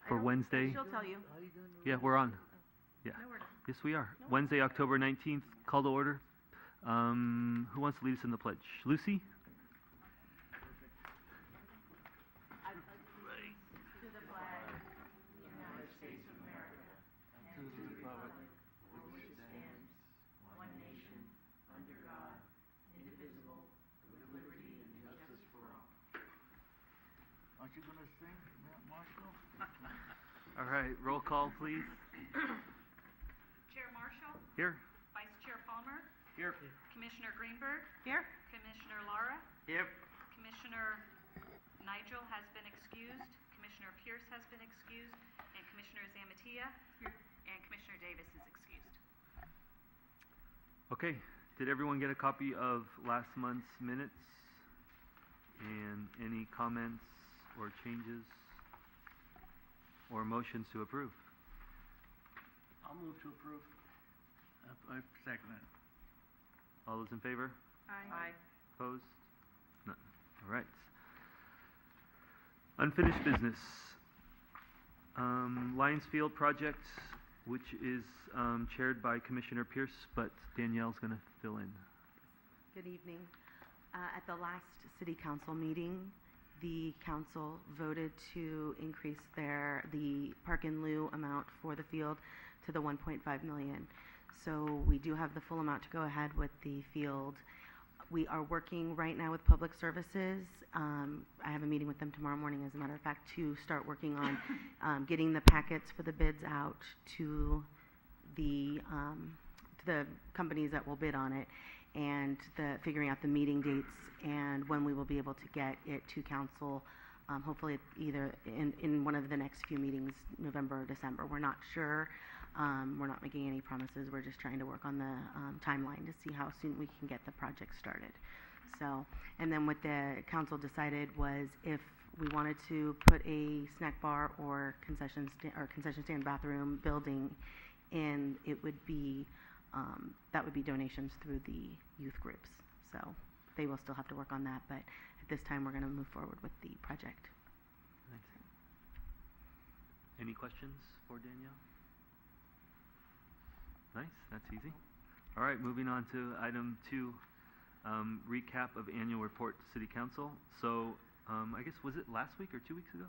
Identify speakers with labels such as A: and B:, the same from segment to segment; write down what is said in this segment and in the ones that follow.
A: for Wednesday.
B: She'll tell you.
A: Yeah, we're on. Yeah.
B: No, we're not.
A: Yes, we are. Wednesday, October 19th, call to order. Who wants to lead us in the pledge? Lucy?
B: To the flag, the United States of America, and to the republic for which it stands, one nation, under God, indivisible, with liberty and justice for all.
C: Aren't you gonna sing, Marshall?
A: All right, roll call, please.
D: Chair Marshall,
A: Here.
D: Vice Chair Palmer,
A: Here.
D: Commissioner Greenberg,
B: Here?
D: Commissioner Lara,
C: Yep.
D: Commissioner Nigel has been excused, Commissioner Pierce has been excused, and Commissioner Zamatia and Commissioner Davis is excused.
A: Okay, did everyone get a copy of last month's minutes? And any comments or changes or motions to approve?
C: I'll move to approve. I second it.
A: All those in favor?
B: Aye.
A: Opposed? None. All right. Unfinished business. Lions Field project, which is chaired by Commissioner Pierce, but Danielle's going to fill in.
E: Good evening. At the last city council meeting, the council voted to increase the park in lieu amount for the field to the 1.5 million. So we do have the full amount to go ahead with the field. We are working right now with Public Services. I have a meeting with them tomorrow morning, as a matter of fact, to start working on getting the packets for the bids out to the companies that will bid on it, and figuring out the meeting dates and when we will be able to get it to council, hopefully either in one of the next few meetings, November or December. We're not sure. We're not making any promises. We're just trying to work on the timeline to see how soon we can get the project started. So, and then what the council decided was if we wanted to put a snack bar or concession stand bathroom building in, it would be that would be donations through the youth groups. So they will still have to work on that, but at this time we're going to move forward with the project.
A: Thanks. Any questions for Danielle? Nice, that's easy. All right, moving on to item 2, recap of annual report to City Council. So, I guess, was it last week or 2 weeks ago?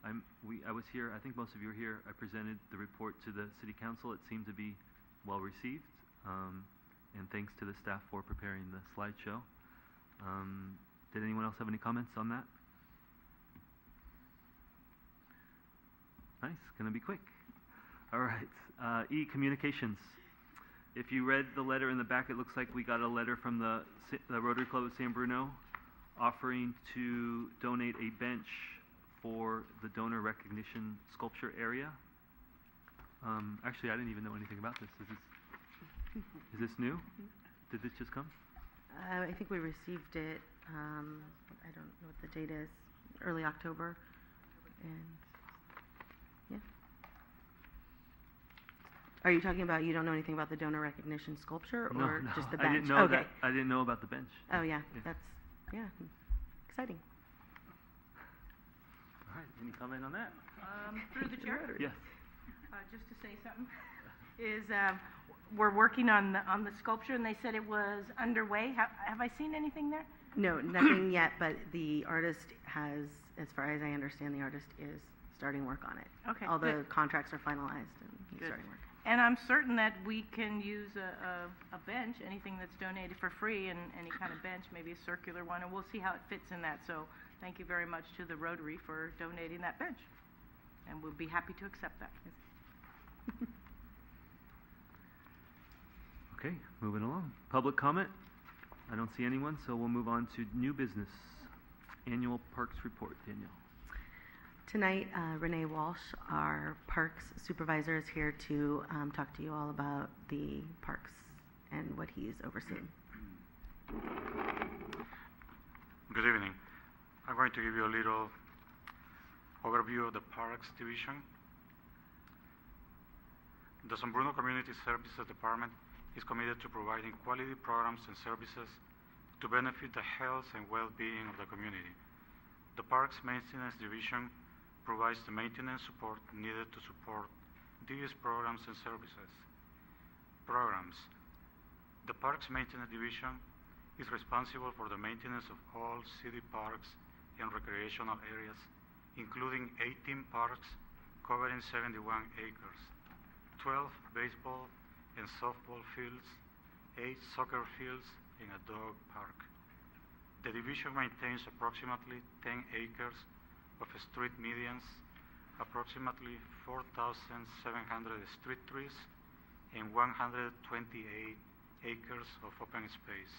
A: I was here, I think most of you were here. I presented the report to the City Council. It seemed to be well received, and thanks to the staff for preparing the slideshow. Did anyone else have any comments on that? Nice, gonna be quick. All right, E, communications. If you read the letter in the back, it looks like we got a letter from the Rotary Club of San Bruno offering to donate a bench for the donor recognition sculpture area. Actually, I didn't even know anything about this. Is this new? Did this just come?
E: I think we received it, I don't know what the date is, early October, and yeah. Are you talking about, you don't know anything about the donor recognition sculpture, or
A: No,
E: just the bench?
A: I didn't know
E: Okay.
A: that. I didn't know about the bench.
E: Oh, yeah,
A: Yeah.
E: that's, yeah, exciting.
A: All right, any comment on that?
B: Through the chair?
A: Yes.
B: Just to say something, is we're working on the sculpture, and they said it was underway. Have I seen anything there?
E: No, nothing yet, but the artist has, as far as I understand, the artist is starting work on it.
B: Okay,
E: All the
B: good.
E: contracts are finalized, and he's
B: Good.
E: starting work.
B: And I'm certain that we can use a bench, anything that's donated for free, and any kind of bench, maybe a circular one, and we'll see how it fits in that. So thank you very much to the Rotary for donating that bench, and we'll be happy to accept that.
A: Okay, moving along. Public comment? I don't see anyone, so we'll move on to new business. Annual Parks Report, Danielle.
E: Tonight, Renee Walsh, our Parks Supervisor, is here to talk to you all about the parks and what he's overseeing.
F: Good evening. I'm going to give you a little overview of the Parks Division. The San Bruno Community Services Department is committed to providing quality programs and services to benefit the health and well-being of the community. The Parks Maintenance Division provides the maintenance support needed to support these programs and services. Programs. The Parks Maintenance Division is responsible for the maintenance of all city parks and recreational areas, including 18 parks covering 71 acres, 12 baseball and softball fields, 8 soccer fields, and a dog park. The division maintains approximately 10 acres of street medians, approximately 4,700 street trees, and 128 acres of open space.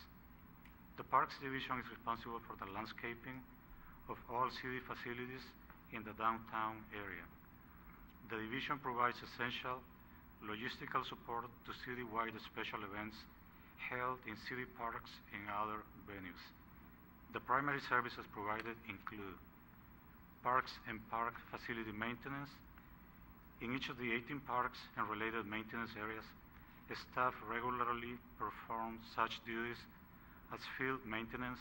F: The Parks Division is responsible for the landscaping of all city facilities in the downtown area. The division provides essential logistical support to citywide special events held in city parks and other venues. The primary services provided include parks and park facility maintenance. In each of the 18 parks and related maintenance areas, staff regularly perform such duties as field maintenance,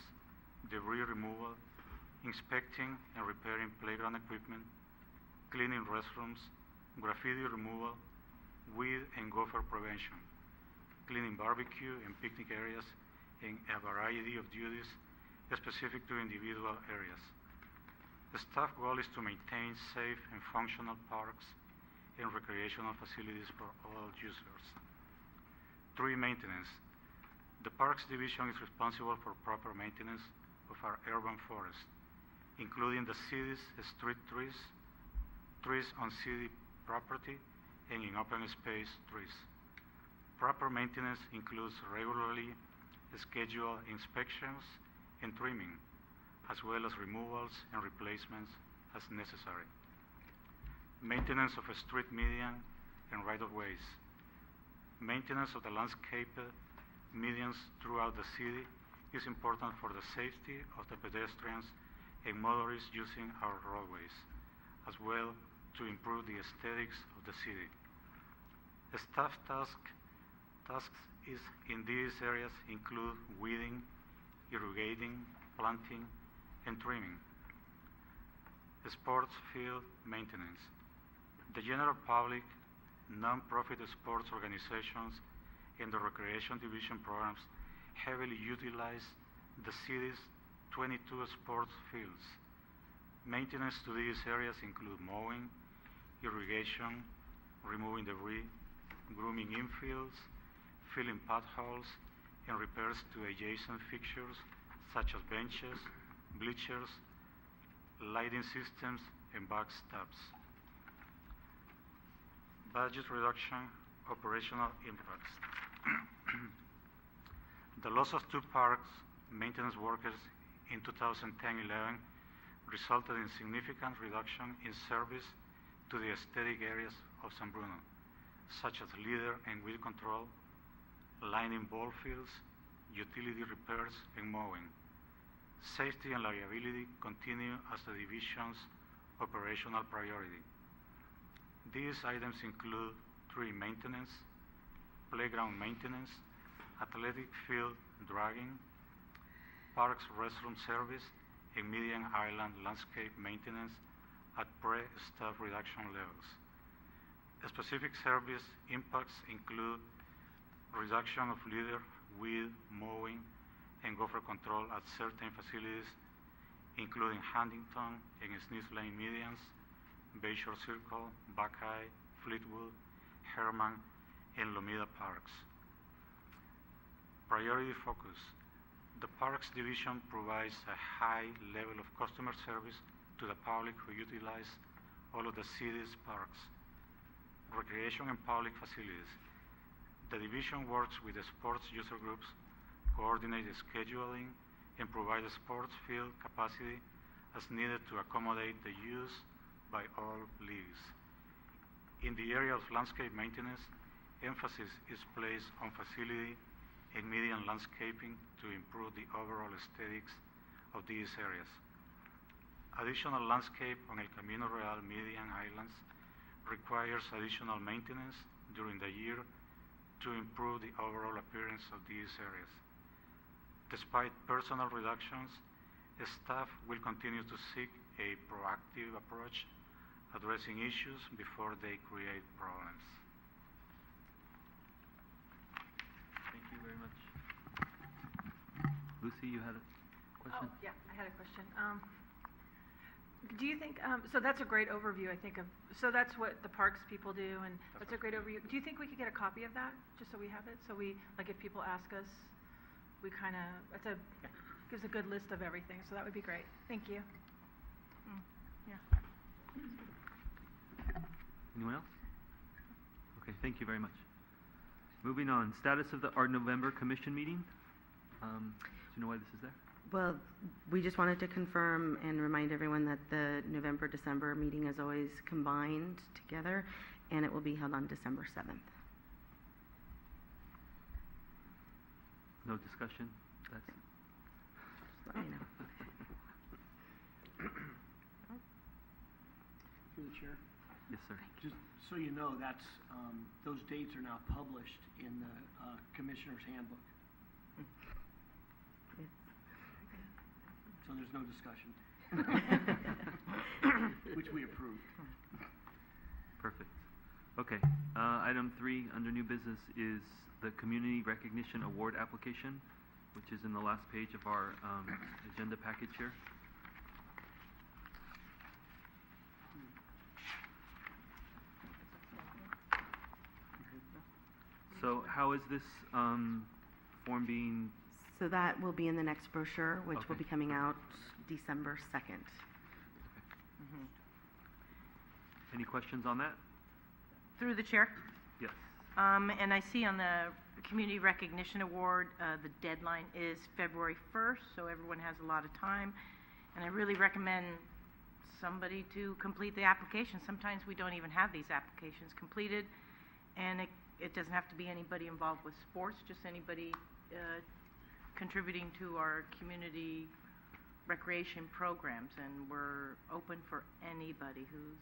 F: debris removal, inspecting and repairing playground equipment, cleaning restrooms, graffiti removal, weed and gopher prevention, cleaning barbecue and picnic areas, and a variety of duties specific to individual areas. The staff goal is to maintain safe and functional parks and recreational facilities for all users. 3. Maintenance. The Parks Division is responsible for proper maintenance of our urban forest, including the city's street trees, trees on city property, and in open space trees. Proper maintenance includes regularly scheduled inspections and trimming, as well as removals and replacements as necessary. Maintenance of street median and right-of-ways. Maintenance of the landscape medians throughout the city is important for the safety of the pedestrians and motorists using our roadways, as well to improve the aesthetics of the city. The staff tasks in these areas include weeding, irrigating, planting, and trimming. Sports field maintenance. The general public, non-profit sports organizations, and the Recreation Division programs heavily utilize the city's 22 sports fields. Maintenance to these areas include mowing, irrigation, removing debris, grooming infields, filling potholes, and repairs to adjacent fixtures such as benches, bleachers, lighting systems, and backstops. Budget reduction, operational impacts. The loss of 2 parks maintenance workers in 2010-11 resulted in significant reduction in service to the aesthetic areas of San Bruno, such as litter and weed control, lining ball fields, utility repairs, and mowing. Safety and liability continue as the division's operational priority. These items include tree maintenance, playground maintenance, athletic field dragging, parks restroom service, and median island landscape maintenance at pre-staff reduction levels. Specific service impacts include reduction of litter, weed, mowing, and gopher control at certain facilities, including Huntington and Smith Lane medians, Bayshore Circle, Buckeye, Fleetwood, Herman, and Lomita parks. Priority focus. The Parks Division provides a high level of customer service to the public who utilize all of the city's parks, recreation, and public facilities. The division works with the sports user groups, coordinate the scheduling, and provide the sports field capacity as needed to accommodate the use by all leagues. In the area of landscape maintenance, emphasis is placed on facility and median landscaping to improve the overall aesthetics of these areas. Additional landscape on El Camino Real median islands requires additional maintenance during the year to improve the overall appearance of these areas. Despite personnel reductions, staff will continue to seek a proactive approach addressing issues before they create problems.
A: Thank you very much. Lucy, you had a question?
G: Oh, yeah, I had a question. Do you think, so that's a great overview, I think, so that's what the parks people do, and that's a great overview. Do you think we could get a copy of that, just so we have it? So we, like, if people ask us, we kind of, gives a good list of everything, so that would be great. Thank you.
B: Yeah.
A: Anyone else? Okay, thank you very much. Moving on, status of our November commission meeting. Do you know why this is there?
E: Well, we just wanted to confirm and remind everyone that the November-December meeting is always combined together, and it will be held on December 7th.
A: No discussion? That's
E: Just let me know.
C: Through the chair.
A: yes, sir.
C: Just so you know, that's, those dates are now published in the Commissioner's Handbook, so there's no discussion. Which we approved.
A: Perfect. Okay. Item 3 under new business is the Community Recognition Award application, which is in the last page of our agenda package here. So how is this form being?
E: So that will be in the next brochure, which will
A: Okay.
E: be coming out December 2nd.
A: Any questions on that?
B: Through the chair.
A: Yes.
B: And I see on the Community Recognition Award, the deadline is February 1st, so everyone has a lot of time. And I really recommend somebody to complete the application. Sometimes we don't even have these applications completed, and it doesn't have to be anybody involved with sports, just anybody contributing to our community recreation programs. And we're open for anybody who's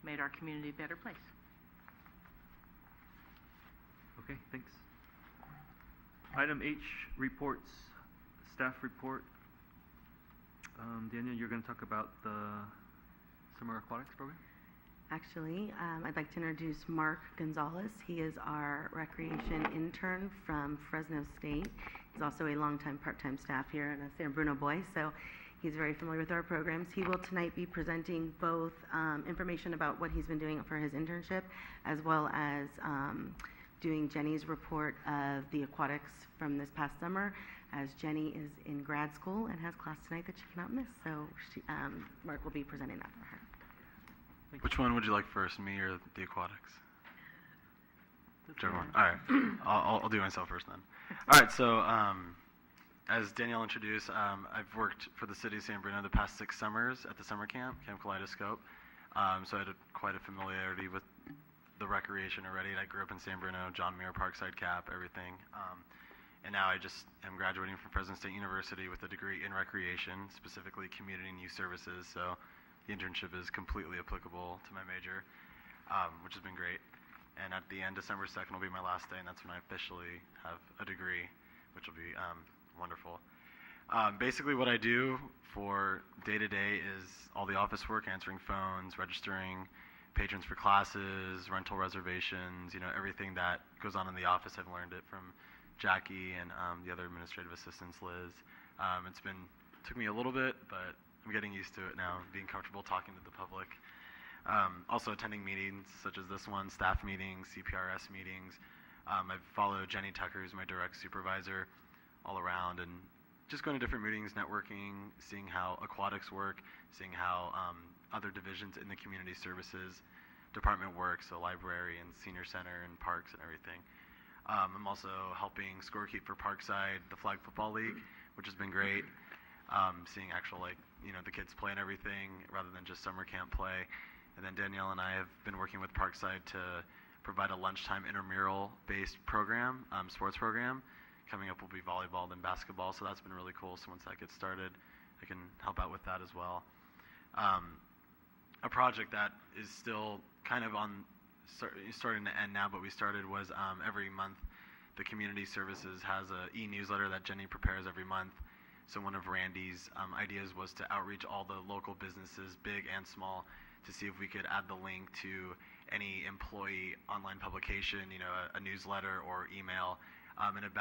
B: made our community a better place.
A: Okay, thanks. Item H, reports, staff report. Daniel, you're going to talk about the Summer Aquatics program?
E: Actually, I'd like to introduce Mark Gonzalez. He is our recreation intern from Fresno State. He's also a longtime part-time staff here in San Bruno boy, so he's very familiar with our programs. He will tonight be presenting both information about what he's been doing for his internship, as well as doing Jenny's report of the aquatics from this past summer, as Jenny is in grad school and has class tonight that she cannot miss. So Mark will be presenting that for her.
H: Which one would you like first, me or the aquatics? Whichever one. All right, I'll do myself first then. All right, so as Danielle introduced, I've worked for the city of San Bruno the past 6 summers at the summer camp, Camp Kaleidoscope. So I had quite a familiarity with the recreation already. I grew up in San Bruno, John Muir, Parkside Cap, everything. And now I just am graduating from Fresno State University with a degree in recreation, specifically community and youth services. So the internship is completely applicable to my major, which has been great. And at the end, December 2nd will be my last day, and that's when I officially have a degree, which will be wonderful. Basically what I do for day-to-day is all the office work, answering phones, registering patrons for classes, rental reservations, everything that goes on in the office. I've learned it from Jackie and the other administrative assistants, Liz. Took me a little bit, but I'm getting used to it now, being comfortable talking to the public. Also attending meetings such as this one, staff meetings, CPRS meetings. I've followed Jenny Tucker, who's my direct supervisor, all around, and just going to different meetings, networking, seeing how aquatics work, seeing how other divisions in the community services department work, so library and senior center and parks and everything. I'm also helping scorekeep for Parkside, the Flag Football League, which has been great. Seeing actual, the kids play and everything rather than just summer camp play. And then Danielle and I have been working with Parkside to provide a lunchtime intramural-based program, sports program. Coming up will be volleyball and basketball, so that's been really cool. So once that gets started, I can help out with that as well. A project that is still kind of starting to end now, but we started was every month the community services has a e-newsletter that Jenny prepares every month. So one of Randy's ideas was to outreach all the local businesses, big and small, to see if we could add the link to any employee online publication, a newsletter or email. And of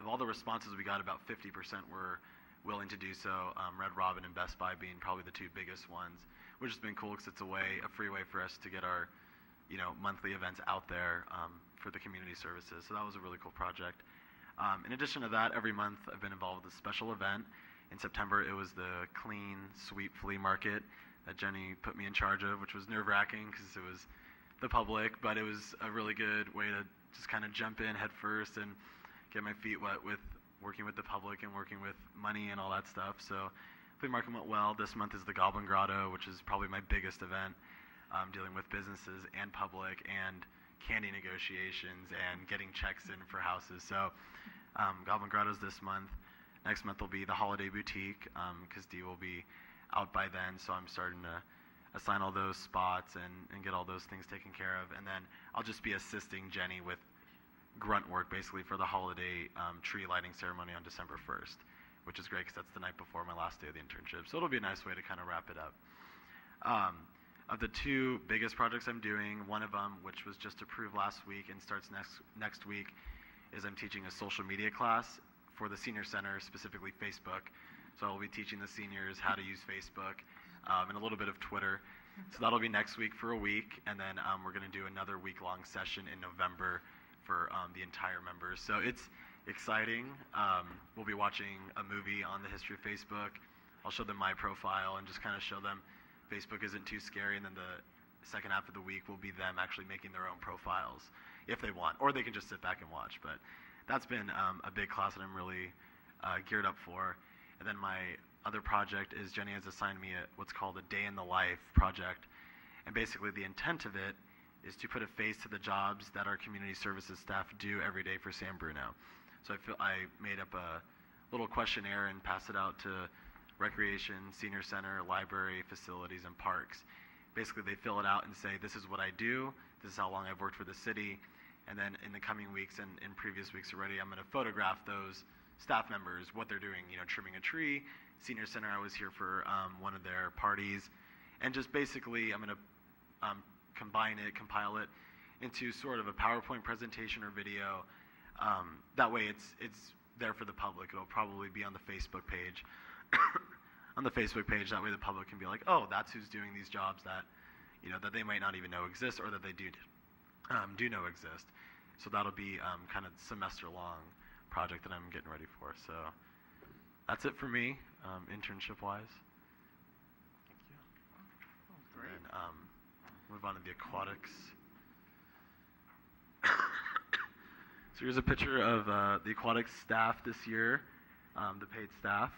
H: all the responses we got, about 50% were willing to do so. Red Robin and Best Buy being probably the two biggest ones, which has been cool because it's a free way for us to get our, monthly events out there for the community services. So that was a really cool project. In addition to that, every month I've been involved with a special event. In September, it was the Clean Sweep Flea Market that Jenny put me in charge of, which was nerve-wracking because it was the public, but it was a really good way to just kind of jump in head first and get my feet wet with working with the public and working with money and all that stuff. So flea market went well. This month is the Goblin Grotto, which is probably my biggest event, dealing with businesses and public and candy negotiations and getting checks in for houses. So Goblin Grotto's this month. Next month will be the Holiday Boutique, because Dee will be out by then, so I'm starting to assign all those spots and get all those things taken care of. And then I'll just be assisting Jenny with grunt work basically for the holiday tree lighting ceremony on December 1st, which is great because that's the night before my last day of the internship. So it'll be a nice way to kind of wrap it up. Of the two biggest projects I'm doing, one of them, which was just approved last week and starts next week, is I'm teaching a social media class for the senior center, specifically Facebook. So I'll be teaching the seniors how to use Facebook and a little bit of Twitter. So that'll be next week for a week, and then we're going to do another week-long session in November for the entire members. So it's exciting. We'll be watching a movie on the history of Facebook. I'll show them my profile and just kind of show them Facebook isn't too scary, and then the second half of the week will be them actually making their own profiles if they want, or they can just sit back and watch. But that's been a big class that I'm really geared up for. And then my other project is Jenny has assigned me what's called a Day in the Life project. And basically the intent of it is to put a face to the jobs that our community services staff do every day for San Bruno. So I made up a little questionnaire and passed it out to recreation, senior center, library, facilities, and parks. Basically they fill it out and say, this is what I do, this is how long I've worked for the city, and then in the coming weeks and in previous weeks already, I'm going to photograph those staff members, what they're doing, trimming a tree. Senior center, I was here for one of their parties, and just basically I'm going to compile it into sort of a PowerPoint presentation or video. That way it's there for the public. It'll probably be on the Facebook page. On the Facebook page, that way the public can be like, oh, that's who's doing these jobs that that they might not even know exist, or that they do know exist. So that'll be kind of semester-long project that I'm getting ready for. So that's it for me, internship-wise. Thank you.
C: Sounds great.
H: And then move on to the aquatics. So here's a picture of the aquatics staff this year, the paid staff.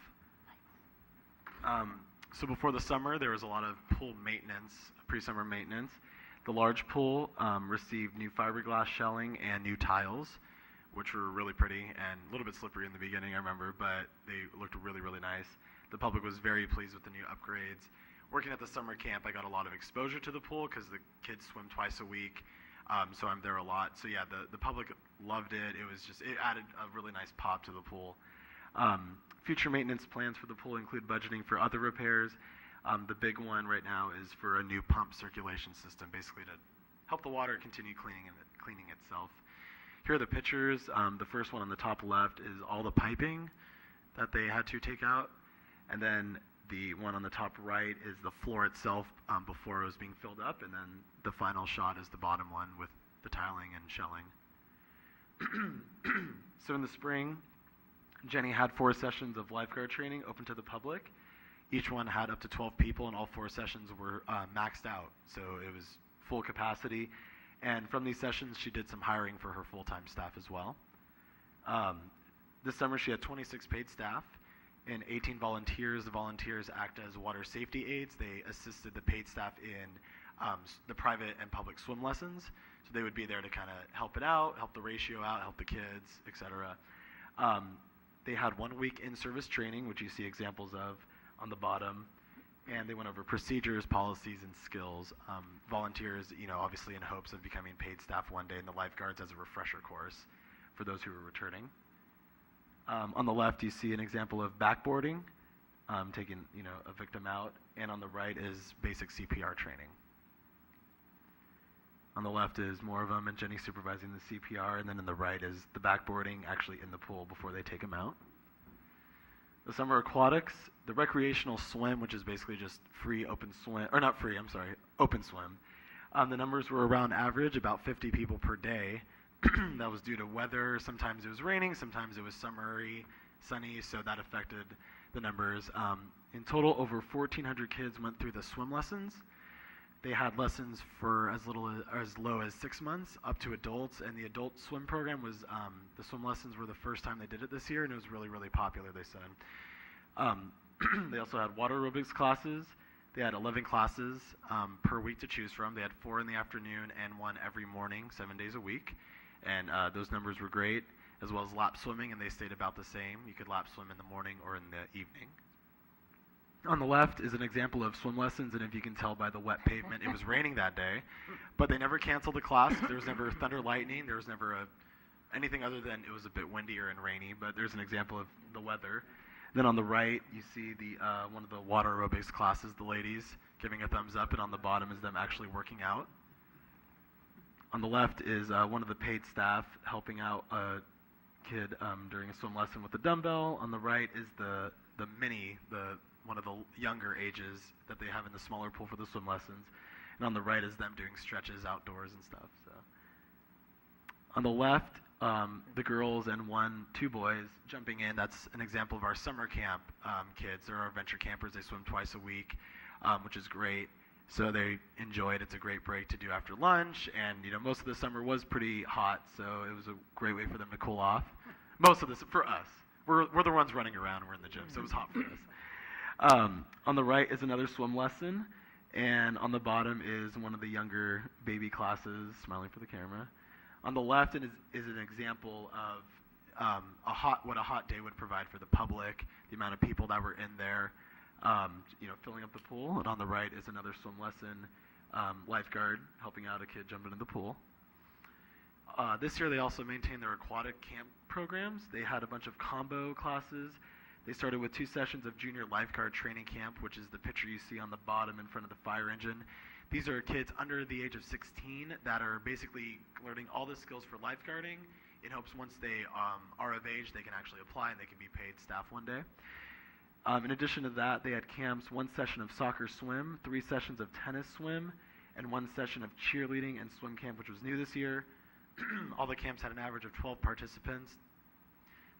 H: So before the summer, there was a lot of pool maintenance, pre-summer maintenance. The large pool received new fiberglass shelling and new tiles, which were really pretty and a little bit slippery in the beginning, I remember, but they looked really, really nice. The public was very pleased with the new upgrades. Working at the summer camp, I got a lot of exposure to the pool because the kids swim twice a week, so I'm there a lot. So yeah, the public loved it. It added a really nice pop to the pool. Future maintenance plans for the pool include budgeting for other repairs. The big one right now is for a new pump circulation system, basically to help the water continue cleaning itself. Here are the pictures. The first one on the top left is all the piping that they had to take out. And then the one on the top right is the floor itself before it was being filled up. And then the final shot is the bottom one with the tiling and shelling. So in the spring, Jenny had 4 sessions of lifeguard training open to the public. Each one had up to 12 people, and all 4 sessions were maxed out. So it was full capacity. And from these sessions, she did some hiring for her full-time staff as well. This summer, she had 26 paid staff and 18 volunteers. The volunteers act as water safety aides. They assisted the paid staff in the private and public swim lessons. So they would be there to kind of help it out, help the ratio out, help the kids, etc. They had 1 week in-service training, which you see examples of on the bottom, and they went over procedures, policies, and skills. Volunteers, obviously in hopes of becoming paid staff one day, and the lifeguards as a refresher course for those who were returning. On the left, you see an example of backboarding, taking a victim out, and on the right is basic CPR training. On the left is more of them and Jenny supervising the CPR, and then in the right is the backboarding actually in the pool before they take them out. The summer aquatics, the recreational swim, which is basically just free open swim, or not free, I'm sorry, open swim. The numbers were around average, about 50 people per day. That was due to weather. Sometimes it was raining, sometimes it was summery, sunny, so that affected the numbers. In total, over 1,400 kids went through the swim lessons. They had lessons for as low as 6 months up to adults, and the adult swim program was, the swim lessons were the first time they did it this year, and it was really, really popular, they said. They also had water aerobics classes. They had 11 classes per week to choose from. They had 4 in the afternoon and 1 every morning, 7 days a week, and those numbers were great, as well as lap swimming, and they stayed about the same. You could lap swim in the morning or in the evening. On the left is an example of swim lessons, and if you can tell by the wet pavement, it was raining that day, but they never canceled the class. There was never thunder lightning. There was never anything other than it was a bit windier and rainy, but there's an example of the weather. Then on the right, you see the one of the water aerobics classes, the ladies giving a thumbs up, and on the bottom is them actually working out. On the left is one of the paid staff helping out a kid during a swim lesson with a dumbbell. On the right is the one of the younger ages that they have in the smaller pool for the swim lessons. And on the right is them doing stretches outdoors and stuff. So on the left, the girls and 2 boys jumping in. That's an example of our summer camp kids. They're our venture campers. They swim twice a week, which is great. So they enjoy it. It's a great break to do after lunch. And most of the summer was pretty hot, so it was a great way for them to cool off. Most of this for us. We're the ones running around. We're in the gym, so it was hot for us. On the right is another swim lesson, and on the bottom is one of the younger baby classes, smiling for the camera. On the left is an example of what a hot day would provide for the public, the amount of people that were in there, filling up the pool. And on the right is another swim lesson, lifeguard helping out a kid jump into the pool. This year they also maintained their aquatic camp programs. They had a bunch of combo classes. They started with 2 sessions of junior lifeguard training camp, which is the picture you see on the bottom in front of the fire engine. These are kids under the age of 16 that are basically learning all the skills for lifeguarding in hopes once they are of age, they can actually apply and they can be paid staff one day. In addition to that, they had camps, 1 session of soccer swim, 3 sessions of tennis swim, and 1 session of cheerleading and swim camp, which was new this year. All the camps had an average of 12 participants.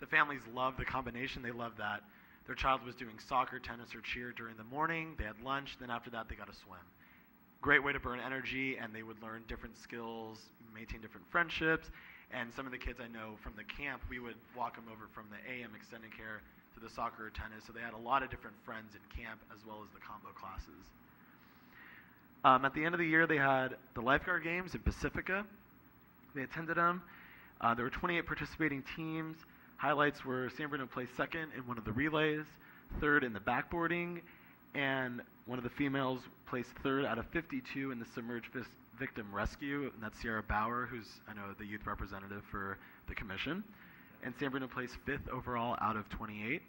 H: The families loved the combination. They loved that their child was doing soccer, tennis, or cheer during the morning. They had lunch. Then after that, they got to swim. Great way to burn energy, and they would learn different skills, maintain different friendships. And some of the kids I know from the camp, we would walk them over from the AM extended care to the soccer or tennis. So they had a lot of different friends in camp as well as the combo classes. At the end of the year, they had the lifeguard games in Pacifica. They attended them. There were 28 participating teams. Highlights were San Bruno placed 2nd in one of the relays, 3rd in the backboarding, and one of the females placed 3rd out of 52 in the submerged victim rescue, and that's Sierra Bauer, who's, I know, the youth representative for the commission. And San Bruno placed 5th overall out of 28.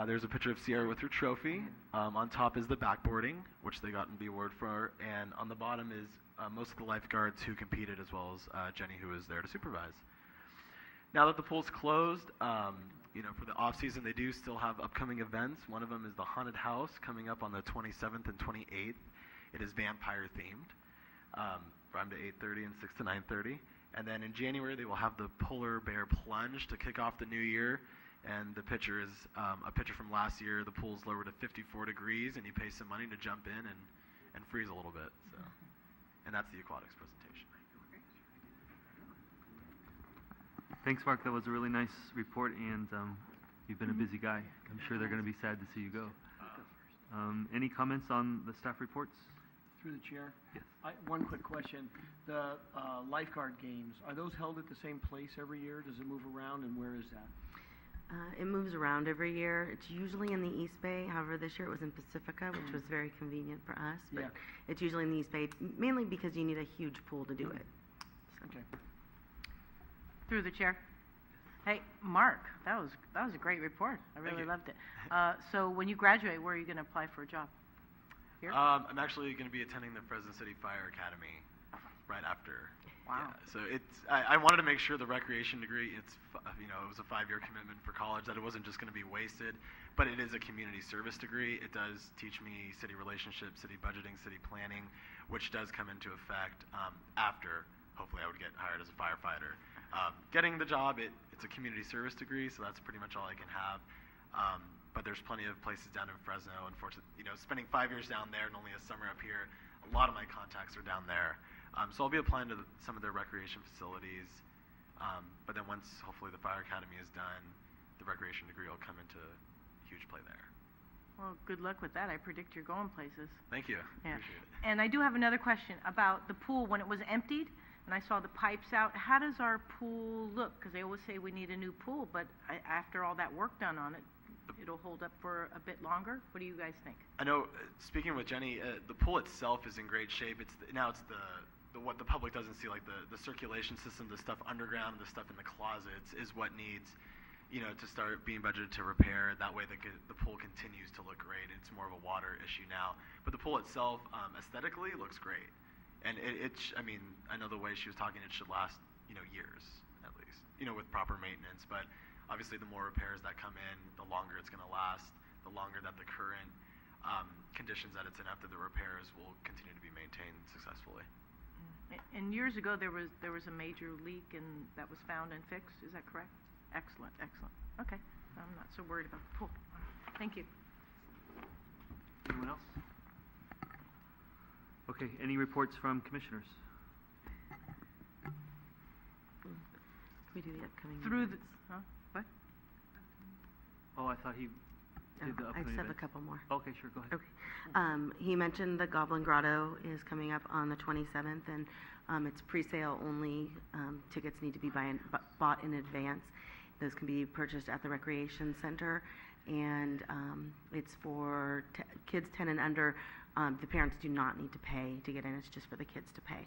H: There's a picture of Sierra with her trophy. On top is the backboarding, which they got the award for, and on the bottom is most of the lifeguards who competed, as well as Jenny, who was there to supervise. Now that the pool's closed, for the off-season, they do still have upcoming events. One of them is the Haunted House coming up on the 27th and 28th. It is vampire-themed, from to 8:30 and 6 to 9:30. And then in January, they will have the Polar Bear Plunge to kick off the new year. And the picture is a picture from last year. The pool's lowered to 54 degrees, and you pay some money to jump in and freeze a little bit. So, and that's the aquatics presentation.
A: Thanks, Mark. That was a really nice report, and you've been a busy guy. I'm sure they're going to be sad to see you go. Any comments on the staff reports?
C: Through the chair?
A: Yes.
C: One quick question. The lifeguard games, are those held at the same place every year? Does it move around, and where is that?
E: It moves around every year. It's usually in the East Bay. However, this year it was in Pacifica, which was very convenient for us. But
C: Yeah.
E: it's usually in the East Bay, mainly because you need a huge pool to do it. So.
C: Okay.
B: Through the chair. Hey, Mark, that was a great report. I really
H: you.
B: loved it. So when you graduate, where are you going to apply for a job? Here?
H: I'm actually going to be attending the Fresno City Fire Academy right after.
B: Wow.
H: Yeah, so I wanted to make sure the recreation degree, it was a 5-year commitment for college, that it wasn't just going to be wasted, but it is a community service degree. It does teach me city relationships, city budgeting, city planning, which does come into effect after, hopefully I would get hired as a firefighter. Getting the job, it's a community service degree, so that's pretty much all I can have. But there's plenty of places down in Fresno. Unfortunately, spending 5 years down there and only a summer up here, a lot of my contacts are down there. So I'll be applying to some of their recreation facilities. But then once, hopefully, the fire academy is done, the recreation degree will come into huge play there.
B: Well, good luck with that. I predict you're going places.
H: Thank you.
B: Yeah.
H: Appreciate it.
B: And I do have another question about the pool. When it was emptied and I saw the pipes out, how does our pool look? Because they always say we need a new pool, but after all that work done on it, it'll hold up for a bit longer. What do you guys think?
H: I know, speaking with Jenny, the pool itself is in great shape. Now it's what the public doesn't see, like the circulation system, the stuff underground, and the stuff in the closets is what needs, to start being budgeted to repair. That way the pool continues to look great. It's more of a water issue now. But the pool itself, aesthetically, looks great. And I know the way she was talking, it should last, years at least, with proper maintenance. But obviously, the more repairs that come in, the longer it's going to last, the longer that the current conditions that it's in after the repairs will continue to be maintained successfully.
B: And years ago, there was a major leak, and that was found and fixed. Is that correct? Excellent, excellent. Okay, I'm not so worried about the pool. Thank you.
A: Anyone else? Okay, any reports from commissioners?
E: Can we do the upcoming
B: Through the,
E: events?
B: what?
A: Oh, I thought he did the
E: I
A: upcoming
E: just have a
A: events.
E: couple more.
A: Okay, sure, go ahead.
E: Okay. He mentioned the Goblin Grotto is coming up on the 27th, and it's pre-sale only. Tickets need to be bought in advance. Those can be purchased at the Recreation Center, and it's for kids 10 and under. The parents do not need to pay to get in. It's just for the kids to pay.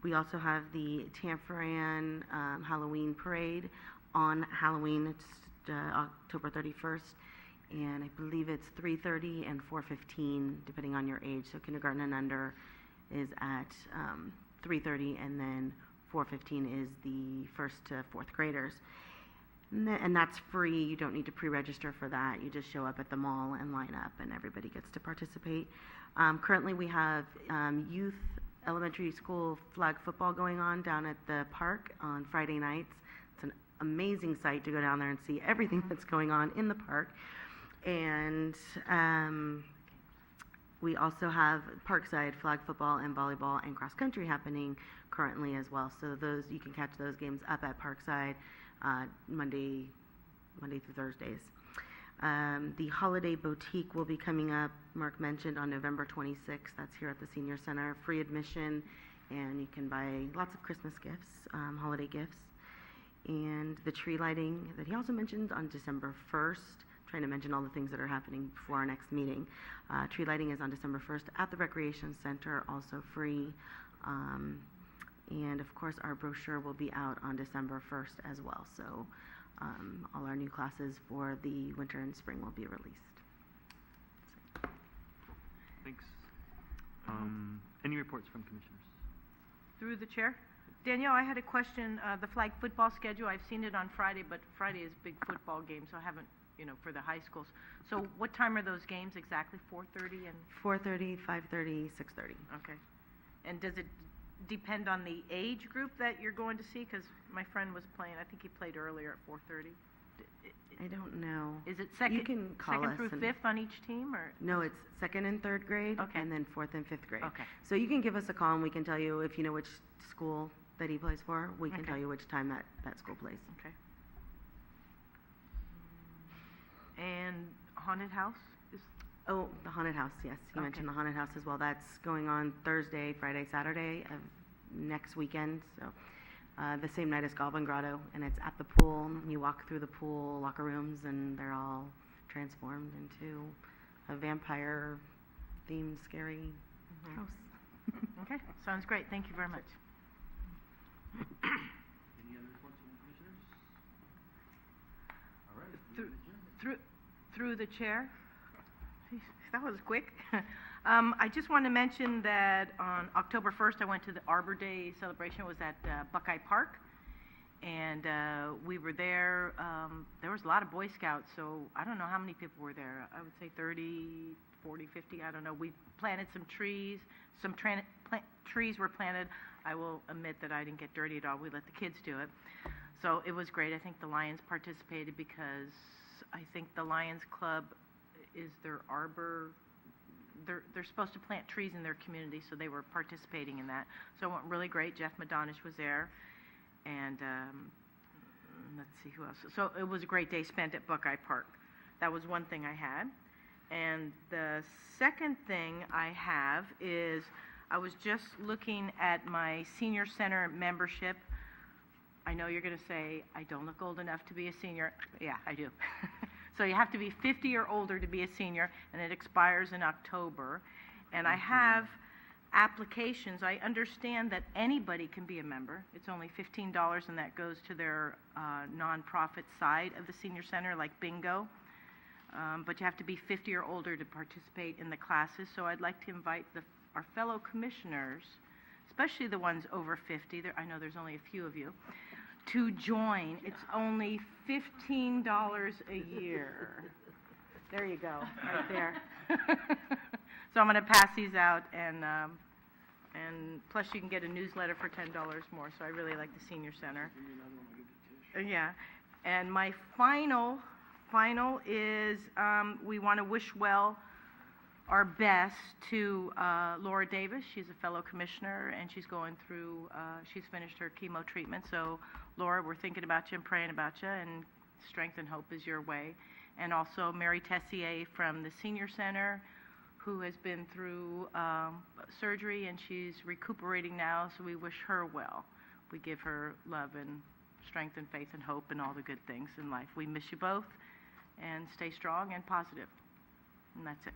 E: We also have the Tanforan Halloween Parade on Halloween. It's October 31st, and I believe it's 3:30 and 4:15, depending on your age. So kindergarten and under is at 3:30, and then 4:15 is the 1st to 4th graders. And that's free. You don't need to pre-register for that. You just show up at the mall and line up, and everybody gets to participate. Currently, we have youth elementary school flag football going on down at the park on Friday nights. It's an amazing sight to go down there and see everything that's going on in the park. And we also have Parkside flag football and volleyball and cross country happening currently as well. So you can catch those games up at Parkside Monday through Thursdays. The Holiday Boutique will be coming up, Mark mentioned, on November 26th. That's here at the Senior Center. Free admission, and you can buy lots of Christmas gifts, holiday gifts. And the tree lighting that he also mentioned on December 1st. Trying to mention all the things that are happening before our next meeting. Tree lighting is on December 1st at the Recreation Center, also free. And of course, our brochure will be out on December 1st as well. So all our new classes for the winter and spring will be released.
A: Thanks. Any reports from commissioners?
B: Through the chair. Danielle, I had a question. The flag football schedule, I've seen it on Friday, but Friday is big football game, so I haven't, for the high schools. So what time are those games exactly? 4:30 and?
E: 4:30, 5:30, 6:30.
B: Okay. And does it depend on the age group that you're going to see? Because my friend was playing, I think he played earlier at 4:30.
E: I don't know.
B: Is it second,
E: You can call
B: second
E: us
B: through
E: and-
B: fifth on each team, or?
E: No, it's 2nd and 3rd grade,
B: Okay.
E: and then 4th and 5th grade.
B: Okay.
E: So you can give us a call, and we can tell you if you know which school that he plays for. We can
B: Okay.
E: tell you which time that school plays.
B: Okay. And haunted house is?
E: Oh, the haunted house, yes. You mentioned
B: Okay.
E: the haunted house as well. That's going on Thursday, Friday, Saturday of next weekend. So the same night as Goblin Grotto, and it's at the pool. You walk through the pool locker rooms, and they're all transformed into a vampire-themed, scary house.
B: Okay, sounds great. Thank you very much.
A: Any other reports from the commissioners?
B: Through the chair. Jeez, that was quick. I just want to mention that on October 1st, I went to the Arbor Day celebration. It was at Buckeye Park. And we were there. There was a lot of Boy Scouts, so I don't know how many people were there. I would say 30, 40, 50, I don't know. We planted some trees. Some trees were planted. I will admit that I didn't get dirty at all. We let the kids do it. So it was great. I think the Lions participated because I think the Lions Club is their arbor. They're supposed to plant trees in their community, so they were participating in that. So it went really great. Jeff Madonish was there. And let's see who else. So it was a great day spent at Buckeye Park. That was one thing I had. And the second thing I have is I was just looking at my senior center membership. I know you're going to say, I don't look old enough to be a senior. Yeah, I do. So you have to be 50 or older to be a senior, and it expires in October. And I have applications. I understand that anybody can be a member. It's only $15, and that goes to their nonprofit side of the senior center, like bingo. But you have to be 50 or older to participate in the classes. So I'd like to invite our fellow commissioners, especially the ones over 50, I know there's only a few of you, to join. It's only $15 a year. There you go, right there. So I'm going to pass these out, and plus you can get a newsletter for $10 more. So I really like the senior center. Yeah, and my final is we want to wish our best to Laura Davis. She's a fellow commissioner, and she's going through. She's finished her chemo treatment. So Laura, we're thinking about you and praying about you, and strength and hope is your way. And also Mary Tessier from the senior center, who has been through surgery, and she's recuperating now, so we wish her well. We give her love and strength and faith and hope and all the good things in life. We miss you both, and stay strong and positive. And that's it.